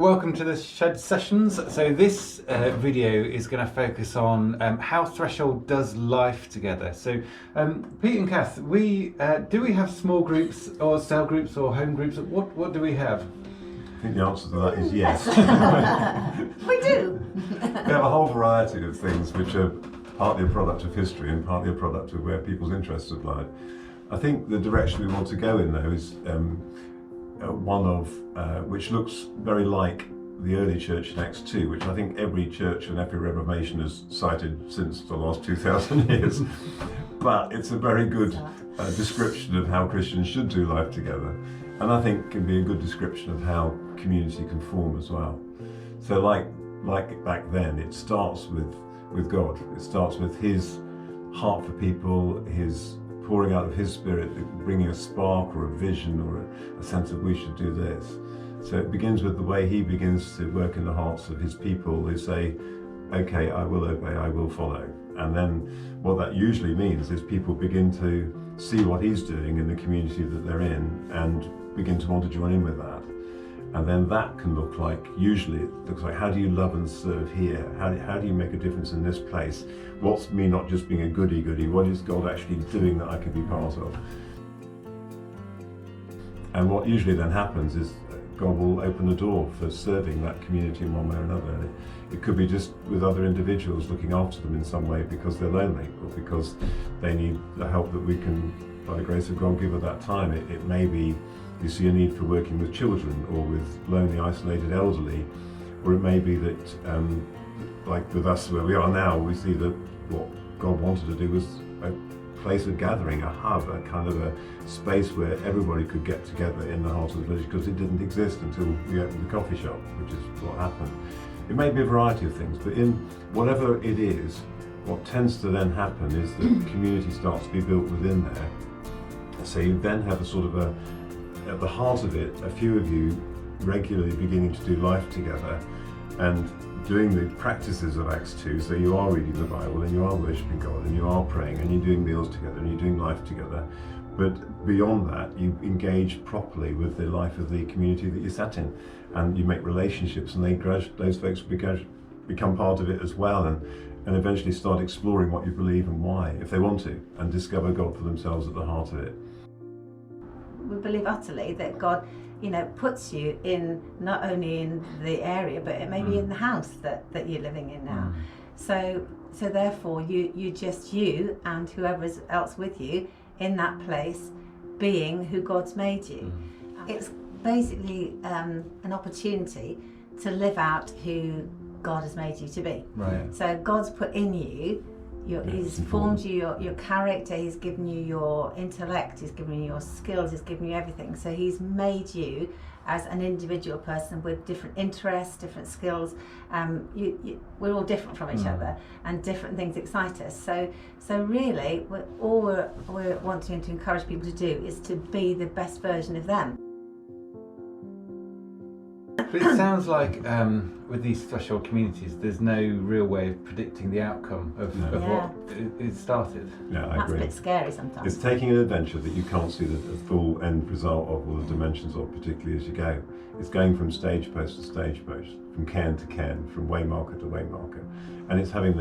welcome to the Shed Sessions. So this video is going to focus on how Threshold does life together. So Pete and Kath, do we have small groups or cell groups or home groups? What do we have? I think the answer to that is yes. We do. We have a whole variety of things which are partly a product of history and partly a product of where people's interests have lied. I think the direction we want to go in though is one of which looks very like the early church in Acts 2, which I think every church and every Reformation has cited since the last 2,000 years. But it's a very good description of how Christians should do life together, and I think can be a good description of how community can form as well. So like back then, it starts with God. It starts with His heart for people, His pouring out of His Spirit, bringing a spark or a vision or a sense of we should do this. So it begins with the way He begins to work in the hearts of His people who say, okay, I will obey, I will follow. And then what that usually means is people begin to see what He's doing in the community that they're in and begin to want to join in with that. And then that can look like, usually it looks like, how do you love and serve here? How do you make a difference in this place? What's me not just being a goody-goody? What is God actually doing that I can be part of? And what usually then happens is God will open the door for serving that community in one way or another. And it could be just with other individuals looking after them in some way because they're lonely or because they need the help that we can, by the grace of God, give at that time. It may be you see a need for working with children or with lonely, isolated elderly, or it may be that, like with us where we are now, we see that what God wanted to do was a place of gathering, a hub, a kind of a space where everybody could get together in the heart of the village, because it didn't exist until we opened the coffee shop, which is what happened. It may be a variety of things, but in whatever it is, what tends to then happen is that community starts to be built within there. So you then have a sort of at the heart of it, a few of you regularly beginning to do life together and doing the practices of Acts 2. So you are reading the Bible and you are worshipping God and you are praying and you're doing meals together and you're doing life together. But beyond that, you engage properly with the life of the community that you're sat in, and you make relationships, and those folks become part of it as well, and eventually start exploring what you believe and why, if they want to, and discover God for themselves at the heart of it. We believe utterly that God, puts you in not only in the area, but it may be in the house that you're living in now. So therefore, you and whoever else with you in that place, being who God's made you. It's basically an opportunity to live out who God has made you to be. Right. So God's put in you. He's formed you, your character, He's given you your intellect, He's given you your skills, He's given you everything. So He's made you as an individual person with different interests, different skills. We're all different from each other, and different things excite us. So really, we're wanting to encourage people to do is to be the best version of them. But it sounds like with these Threshold communities, there's no real way of predicting the outcome of what it started. Yeah, I That's agree. a bit scary sometimes. It's taking an adventure that you can't see the full end result of or the dimensions of, particularly as you go. It's going from stage post to stage post, from cairn to cairn, from waymarker to waymarker. And it's having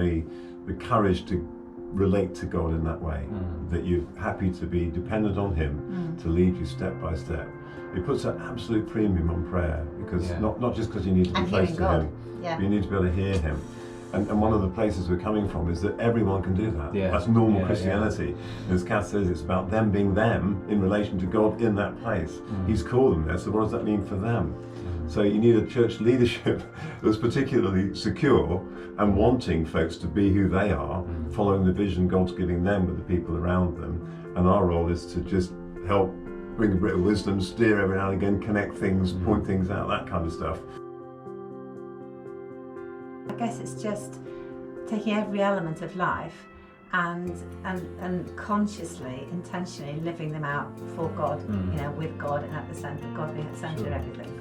the courage to relate to God in that way, that you're happy to be dependent on Him to lead you step by step. It puts an absolute premium on prayer, because not just because you need to be close to Him, but you need to be able to hear Him. And one of the places we're coming from is that everyone can do that. That's normal Christianity. As Kath says, it's about them being them in relation to God in that place. He's called them there, so what does that mean for them? So you need a church leadership that's particularly secure and wanting folks to be who they are, following the vision God's giving them with the people around them. And our role is to just help bring a bit of wisdom, steer every now and again, connect things, point things out, that kind of stuff. I guess it's just taking every element of life and consciously, intentionally living them out for God, with God and at the centre, God being at the centre of everything.